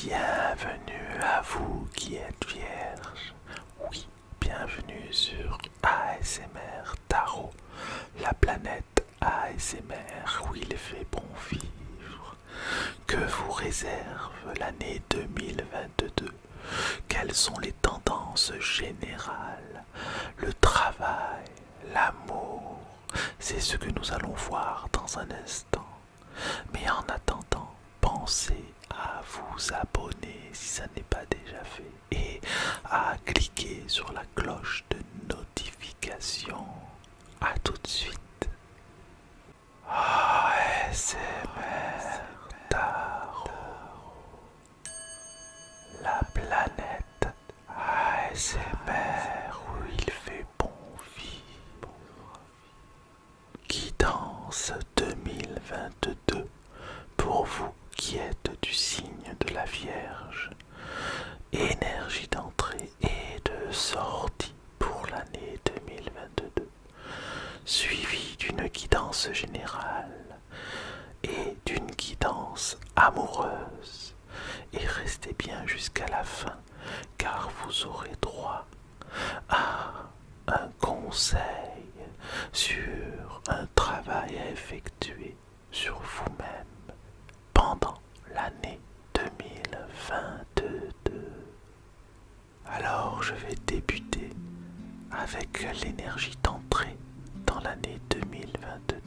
Bienvenue à vous qui êtes vierge. Oui, bienvenue sur ASMR Tarot, la planète ASMR où il fait bon vivre. Que vous réserve l'année 2022? Quelles sont les tendances générales? Le travail, l'amour, c'est ce que nous allons voir dans un instant. Mais en attendant, pensez à vous abonner si ça n'est pas déjà fait et à cliquer sur la cloche de notification. À tout de suite. ASMR Tarot, la planète ASMR où il fait bon vivre. Guidance 2022 pour vous qui êtes du signe de la Vierge. Énergie d'entrée et de sortie pour l'année 2022, suivie d'une guidance générale et d'une guidance amoureuse. Et restez bien jusqu'à la fin car vous aurez droit à un conseil sur un travail à effectuer sur vous-même pendant l'année 2022. Alors je vais débuter avec l'énergie d'entrée dans l'année 2022.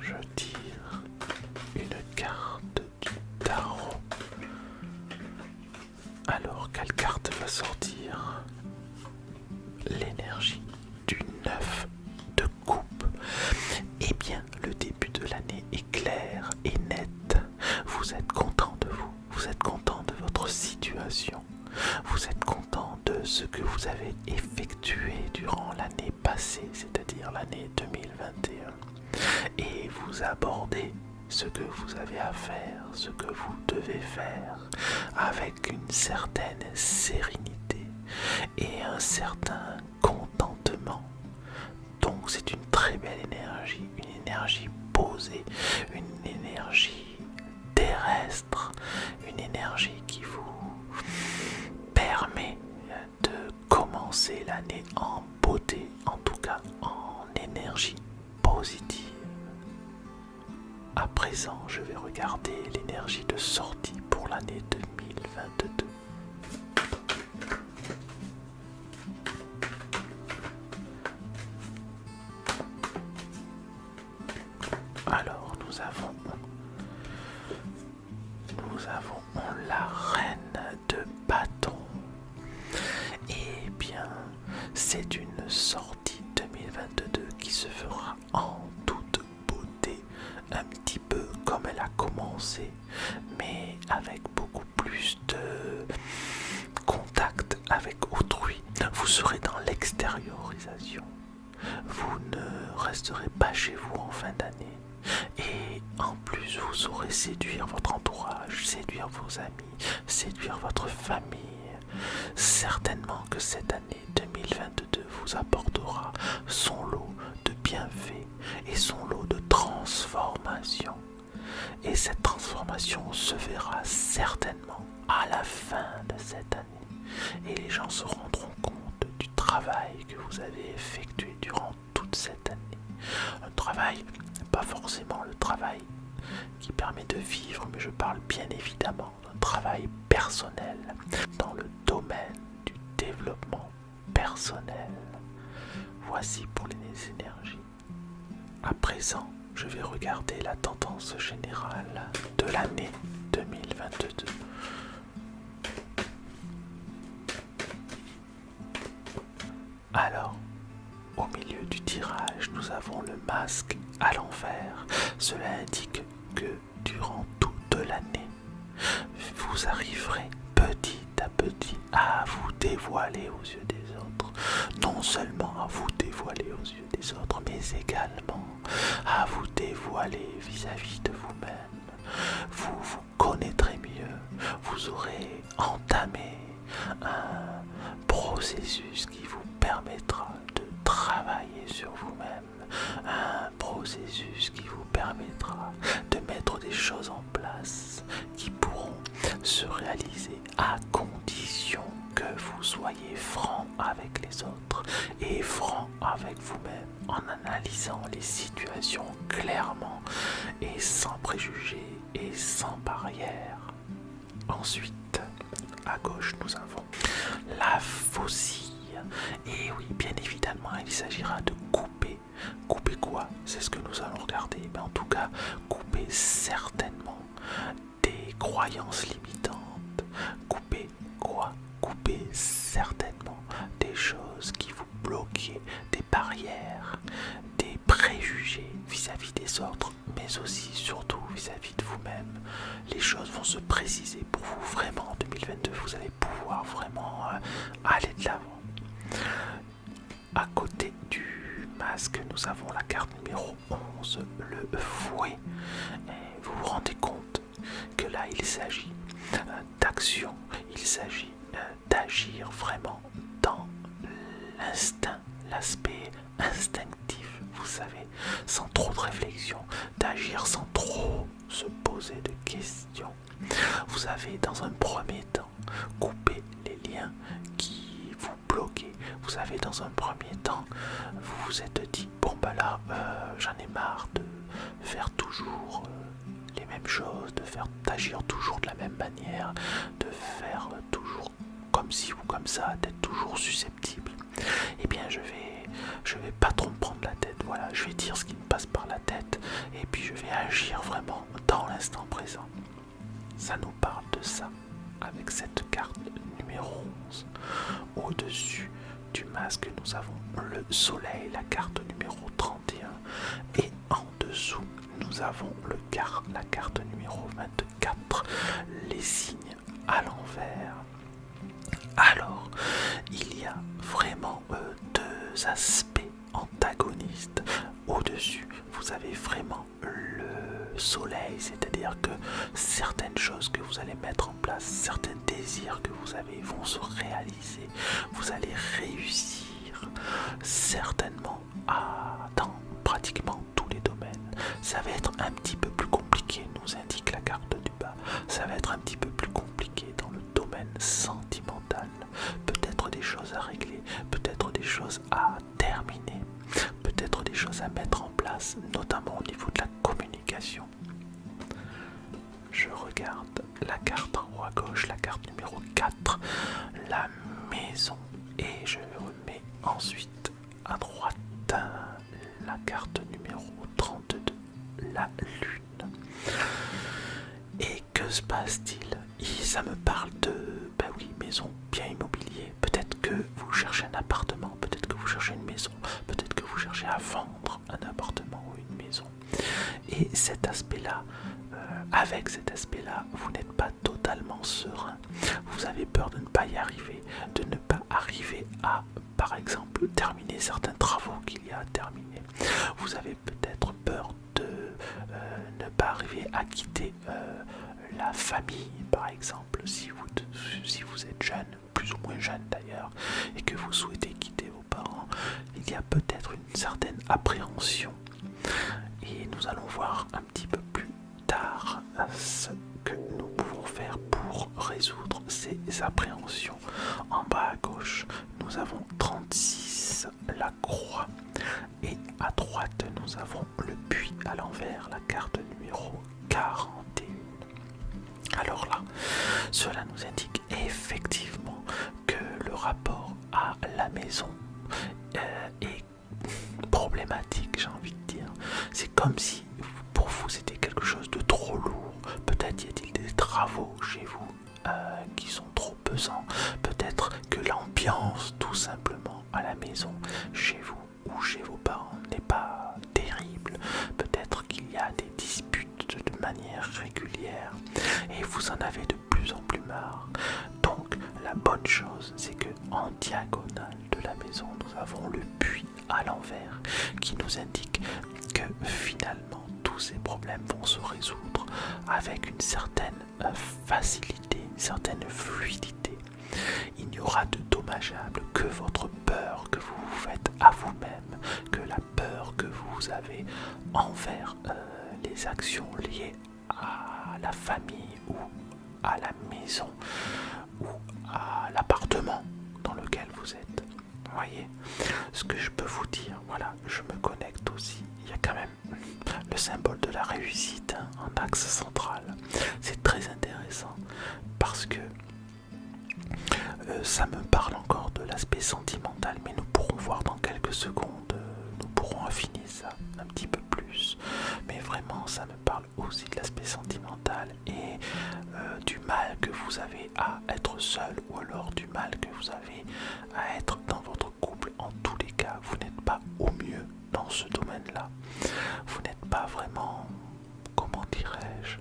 Je tire une carte du tarot. Alors quelle carte va sortir? L'énergie du 9 de coupe. Eh bien, le début de l'année est clair et net. Vous êtes content de vous, vous êtes content de votre situation, vous êtes content de ce que vous avez effectué durant l'année passée, c'est-à-dire l'année 2021. Et vous abordez ce que vous avez à faire, ce que vous devez faire, avec une certaine sérénité et un certain contentement. Donc c'est une très belle énergie, une énergie posée, une énergie terrestre, une énergie qui vous permet de commencer l'année en beauté, en tout cas en énergie positive. À présent, je vais regarder l'énergie de sortie pour l'année 2022. Alors, nous avons la reine de bâton. Eh bien, c'est une sortie 2022 qui se fera en toute beauté, un petit peu comme elle a commencé, mais avec beaucoup plus de contact avec autrui. Vous serez dans l'extériorisation. Vous ne resterez pas chez vous en fin d'année. Et en plus, vous saurez séduire votre entourage, séduire vos amis, séduire votre famille. Certainement que cette année 2022 vous apportera son lot de bienfaits et son lot de transformation. Et cette transformation se verra certainement à la fin de cette année. Et les gens se rendront compte du travail que vous avez effectué durant toute cette année. Un travail, pas forcément le travail qui permet de vivre, mais je parle bien évidemment d'un travail personnel dans le domaine du développement personnel. Voici pour les énergies. À présent, je vais regarder la tendance générale de l'année 2022. Alors, au milieu du tirage, nous avons le masque à l'envers. Cela indique que durant toute l'année, vous arriverez petit à petit à vous dévoiler aux yeux des autres. Non seulement à vous dévoiler aux yeux des autres, mais également à vous dévoiler vis-à-vis de vous-même. Vous vous connaîtrez mieux, vous aurez entamé un processus qui vous permettra de travailler sur vous-même, un processus qui vous permettra de mettre des choses en place qui pourront se réaliser à condition que vous soyez franc avec les autres et franc avec vous-même en analysant les situations clairement et sans préjugés et sans barrières. Ensuite, à gauche, nous avons la faucille. Et oui, bien évidemment, il s'agira de couper. Couper quoi? C'est ce que nous allons regarder. Mais en tout cas, couper certainement des croyances limitantes. Couper quoi? Couper certainement des choses qui vous bloquent, des barrières, des préjugés vis-à-vis des autres, mais aussi, surtout, vis-à-vis de vous-même. Les choses vont se préciser pour vous vraiment en 2022. Vous allez pouvoir vraiment aller de l'avant. À côté du masque, nous avons la carte numéro 11, le fouet. Et vous vous rendez compte que là, il s'agit d'action, il s'agit d'agir vraiment dans l'instinct, l'aspect instinctif, vous savez, sans trop de réflexion, d'agir sans trop se poser de questions. Vous avez dans un premier temps coupé les liens qui vous bloquaient. Vous avez dans un premier temps, vous vous êtes dit, bon bah là, j'en ai marre de faire toujours les mêmes choses, d'agir toujours de la même manière, de faire toujours comme ci ou comme ça, d'être toujours susceptible. Eh bien je vais pas trop me prendre la tête, voilà, je vais dire ce qui me passe par la tête et puis je vais agir vraiment dans l'instant présent. Ça nous parle de ça avec cette carte numéro 11. Au-dessus du masque, nous avons le soleil, la carte numéro 31. Et en dessous, nous avons la carte numéro 24, les signes à l'envers. Alors, il y a vraiment deux aspects antagonistes. Au-dessus, vous avez vraiment le soleil, c'est-à-dire que certaines choses que vous allez mettre en place, certains désirs que vous avez vont se réaliser. Vous allez réussir certainement dans pratiquement tous les domaines. Ça va être un petit peu plus compliqué, nous indique la carte du bas. Ça va être un petit peu plus compliqué dans le domaine sentimental. Peut-être des choses à régler, peut-être des choses à terminer, peut-être des choses à mettre en place, notamment au niveau de la communication. Je regarde la carte en haut à gauche, la carte numéro 4, la maison, et je remets ensuite à droite la carte numéro 32, la lune. Et que se passe-t-il? Ça me parle de, maison, bien immobilier. Peut-être que vous cherchez un appartement, peut-être que vous cherchez une maison, peut-être que vous cherchez à vendre un appartement ou une maison. Et cet aspect-là, avec cet aspect-là, vous n'êtes pas totalement serein. Vous avez peur de ne pas y arriver, de ne pas arriver à, par exemple, terminer certains travaux qu'il y a à terminer. Vous avez peut-être peur de ne pas arriver à quitter la famille, par exemple, si vous êtes jeune, plus ou moins jeune d'ailleurs, et que vous souhaitez quitter vos parents. Il y a peut-être une certaine appréhension. Et nous allons voir un petit peu plus tard ce que nous pouvons faire pour résoudre ces appréhensions. En bas à gauche, nous avons 36, la croix. Et à droite, nous avons le puits à l'envers, la carte numéro 41. Alors là, cela nous indique effectivement que le rapport à la maison est problématique, j'ai envie de dire. C'est comme si pour vous c'était quelque chose de trop lourd. Peut-être y a-t-il des travaux chez vous qui sont trop pesants. Peut-être que l'ambiance tout simplement à la maison, chez vous ou chez vos parents, n'est pas terrible. Peut-être qu'il y a des disputes de manière régulière et vous en avez de plus en plus marre. Donc la bonne chose, c'est que en diagonale de la maison, nous avons le puits à l'envers qui nous indique que finalement tous ces problèmes vont se résoudre avec une certaine facilité, une certaine fluidité. Il n'y aura de dommageable que votre peur que vous vous faites à vous-même, que la peur que vous avez envers les actions liées à la famille ou à la maison ou à l'appartement dans lequel vous êtes. Vous voyez ce que je peux vous dire. Voilà, je me connecte aussi. Il y a quand même le symbole de la réussite en axe central. C'est très intéressant parce que ça me parle encore de l'aspect sentimental, mais nous pourrons voir dans quelques secondes, nous pourrons affiner ça un petit peu plus. Mais vraiment, ça me parle aussi de l'aspect sentimental et du mal que vous avez à être seul, ou alors du mal que vous avez à être dans votre couple. En tous les cas, vous n'êtes pas au mieux dans ce domaine-là. Vous n'êtes pas vraiment, comment dirais-je,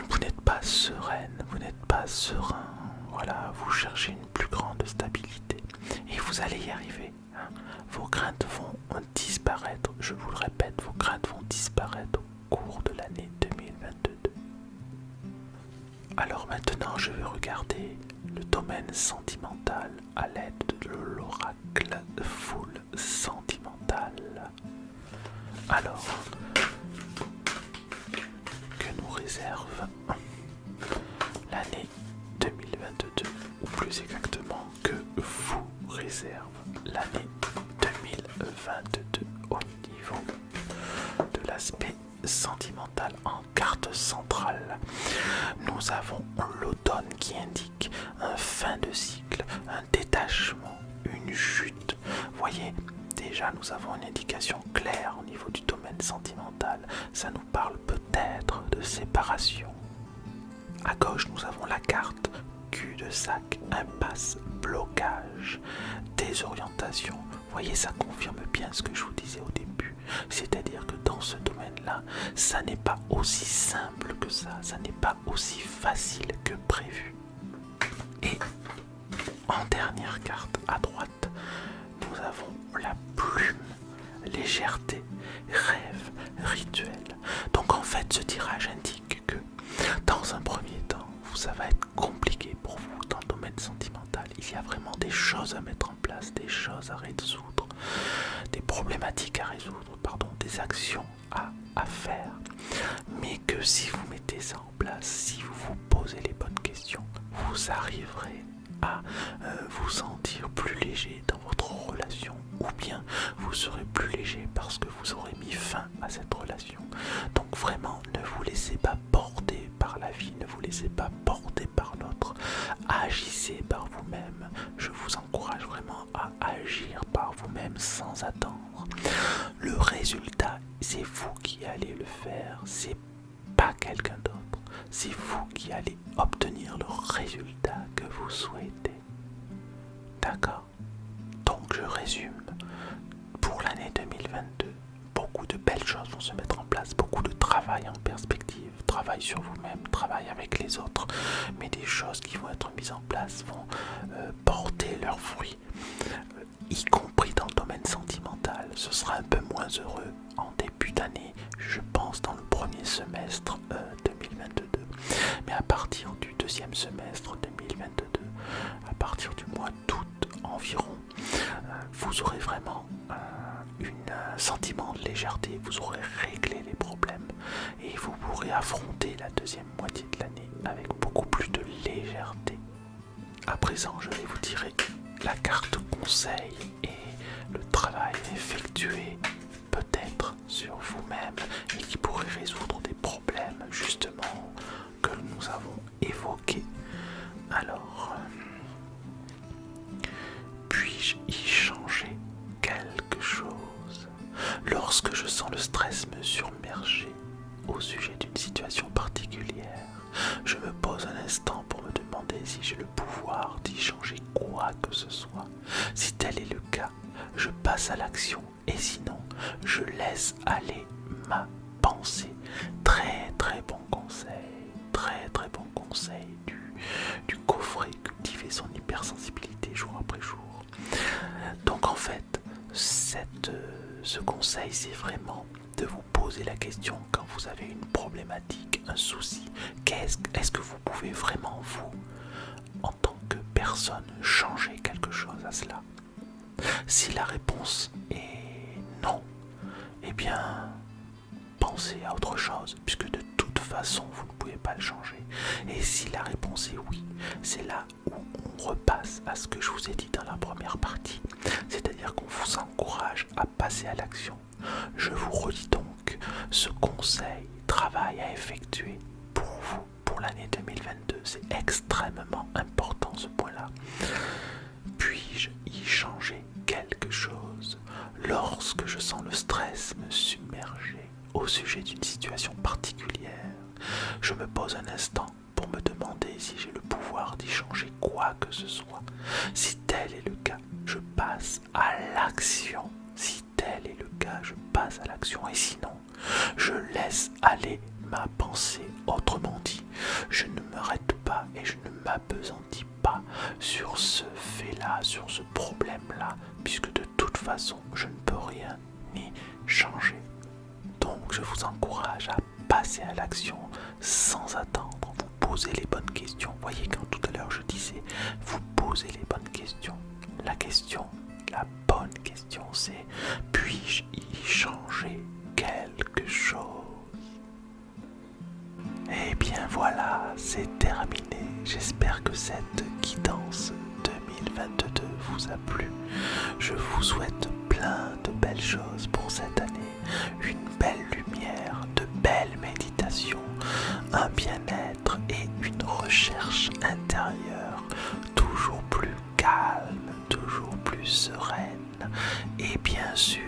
vous n'êtes pas sereine, vous n'êtes pas serein. Voilà, vous cherchez une plus grande stabilité et vous allez y arriver. Vos craintes vont disparaître, je vous le répète, vos craintes vont disparaître au cours de l'année 2022. Alors maintenant, je vais regarder le domaine sentimental à l'aide de l'oracle Foule Sentimental. Alors, que nous réserve l'année 2022, ou plus exactement, que vous réserve l'année 2022 au niveau de l'aspect sentimental en carte centrale. Nous avons l'automne qui indique un fin de cycle, un détachement, une chute. Voyez, déjà nous avons une indication claire au niveau du domaine sentimental. Ça nous parle peut-être de séparation. À gauche, nous avons la carte cul de sac, impasse, blocage, désorientation. Voyez, ça confirme bien ce que je vous disais au début. C'est-à-dire que dans ce domaine-là, ça n'est pas aussi simple que ça n'est pas aussi facile que prévu. Et en dernière carte, à droite, nous avons la plume, légèreté, rêve, rituel. Donc en fait, ce tirage indique que dans un premier temps, ça va être compliqué pour vous dans le domaine sentimental. Il y a vraiment des choses à mettre en place, des choses à résoudre, des problématiques à résoudre, des actions à faire. Mais que si vous mettez ça en place, si vous vous posez les bonnes questions, vous arriverez à vous sentir plus léger dans votre relation, ou bien vous serez plus léger parce que vous aurez mis fin à cette relation. Donc vraiment, ne vous laissez pas porter par la vie, ne vous laissez pas porter par l'autre. Agissez par vous-même. Je vous encourage vraiment à agir par vous-même sans attendre. Le résultat, c'est vous qui allez le faire, c'est pas quelqu'un d'autre. C'est vous qui allez obtenir le résultat que vous souhaitez. D'accord? Donc je résume. Pour l'année 2022, beaucoup de belles choses vont se mettre en place, beaucoup de travail en perspective, travail sur vous-même, travail avec les autres, mais des choses qui vont être mises en place vont porter leurs fruits, y compris dans le domaine sentimental. Ce sera un peu moins heureux en début d'année, je pense dans le premier semestre 2022, mais à partir du deuxième semestre 2022, à partir du mois d'août environ, vous aurez vraiment un sentiment de légèreté, vous aurez réglé les problèmes et vous pourrez affronter la deuxième moitié de l'année avec beaucoup plus de légèreté. À présent, je vais vous tirer la carte conseil et le travail effectué peut-être sur vous-même et qui pourrait résoudre des problèmes justement que nous avons évoqués. Alors, puis-je y changer quelque chose? Lorsque je sens le stress me submerger au sujet d'une situation particulière, je me pose un instant pour me demander si j'ai le pouvoir d'y changer quoi que ce soit. Si tel est le cas, je passe à l'action et sinon, je laisse aller ma pensée. Très très bon conseil du coffret cultiver son hypersensibilité jour après jour. Donc en fait, ce conseil, c'est vraiment de vous poser la question quand vous avez une problématique, un souci. Est-ce que vous pouvez vraiment, vous, en tant que personne, changer quelque chose à cela? Si la réponse est non, eh bien, penser à autre chose, puisque de toute façon, vous ne pouvez pas le changer. Et si la réponse est oui, c'est là où on repasse à ce que je vous ai dit dans la première partie, c'est-à-dire qu'on vous encourage à passer à l'action. Je vous redis donc ce conseil, travail à effectuer pour vous, pour l'année 2022. C'est extrêmement important ce point-là. Puis-je y changer quelque chose lorsque je sens le stress me submerger au sujet d'une situation particulière? Je me pose un instant pour me demander si j'ai le pouvoir d'y changer quoi que ce soit. Si tel est le cas, je passe à l'action. Si tel est le cas, je passe à l'action. Et sinon, je laisse aller ma pensée. Autrement dit, je ne m'arrête pas et je ne m'appesantis pas sur ce fait-là, sur ce problème-là, puisque de toute façon, je ne peux rien ni changer. Donc, je vous encourage à passer à l'action sans attendre. Vous posez les bonnes questions. Vous voyez, quand tout à l'heure je disais, vous posez les bonnes questions. La bonne question, c'est: puis-je y changer quelque chose? Eh bien voilà, c'est terminé. J'espère que cette guidance 2022 vous a plu. Je vous souhaite plein de belles choses pour cette année. Une belle lumière, de belles méditations, un bien-être et une recherche intérieure toujours plus calme, toujours plus sereine et bien sûr